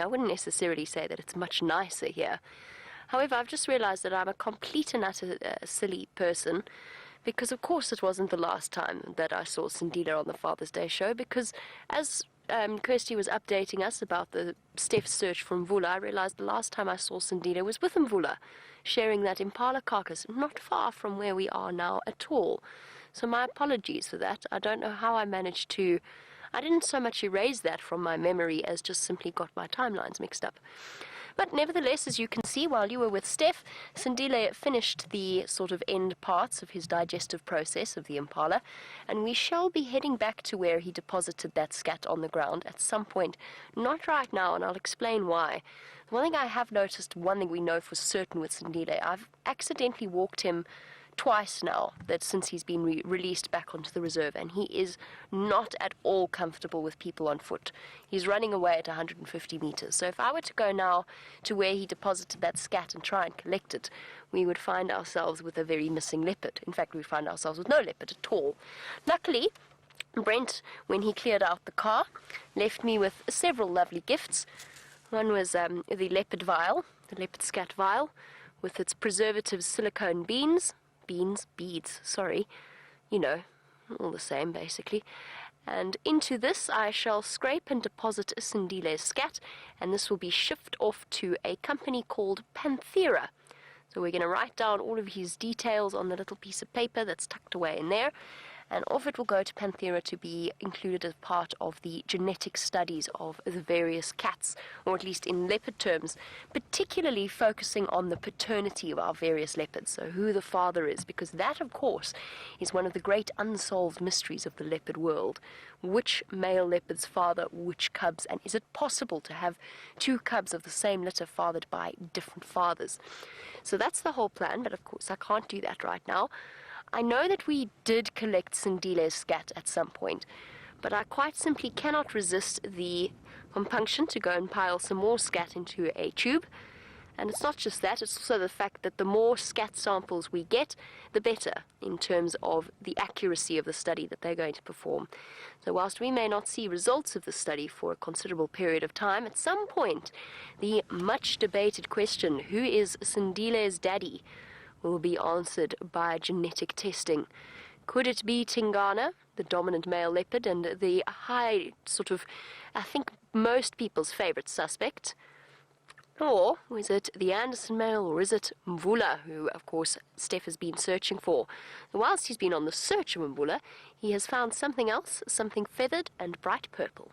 I wouldn't necessarily say that it's much nicer here. However, I've just realized that I'm a complete and utter silly person, because of course it wasn't the last time that I saw Sindile on the Father's Day show, because as Kirsty was updating us about the Steph's search for Mvula, I realized the last time I saw Sindile was with Mvula, sharing that impala carcass not far from where we are now at all. So my apologies for that. I don't know how I managed to... I didn't so much erase that from my memory as just simply got my timelines mixed up. But nevertheless, as you can see, while you were with Steph, Sindile finished the sort of end parts of his digestive process of the impala, and we shall be heading back to where he deposited that scat on the ground at some point. Not right now, and I'll explain why. One thing I have noticed, one thing we know for certain with Sindile, I've accidentally walked him twice now, that since he's been released back onto the reserve, and he is not at all comfortable with people on foot. He's running away at 150 meters. So if I were to go now to where he deposited that scat and try and collect it, we would find ourselves with a very missing leopard. In fact, we find ourselves with no leopard at all. Luckily, Brent, when he cleared out the car, left me with several lovely gifts. One was the leopard vial, the leopard scat vial, with its preservative silicone beads, sorry, you know, all the same basically. And into this I shall scrape and deposit a Sindile's scat, and this will be shipped off to a company called Panthera. So we're going to write down all of his details on the little piece of paper that's tucked away in there, and off it will go to Panthera to be included as part of the genetic studies of the various cats, or at least in leopard terms, particularly focusing on the paternity of our various leopards, so who the father is, because that, of course, is one of the great unsolved mysteries of the leopard world. Which male leopards father which cubs, and is it possible to have two cubs of the same litter fathered by different fathers? So that's the whole plan, but of course I can't do that right now. I know that we did collect Sindile's scat at some point, but I quite simply cannot resist the compunction to go and pile some more scat into a tube. And it's not just that, it's also the fact that the more scat samples we get, the better in terms of the accuracy of the study that they're going to perform. So whilst we may not see results of the study for a considerable period of time, at some point, the much debated question, who is Sindile's daddy, will be answered by genetic testing. Could it be Tingana, the dominant male leopard, and the high sort of, I think, most people's favorite suspect? Or is it the Anderson male, or is it Mvula, who, of course, Steph has been searching for? And whilst he's been on the search of Mvula, he has found something else, something feathered and bright purple.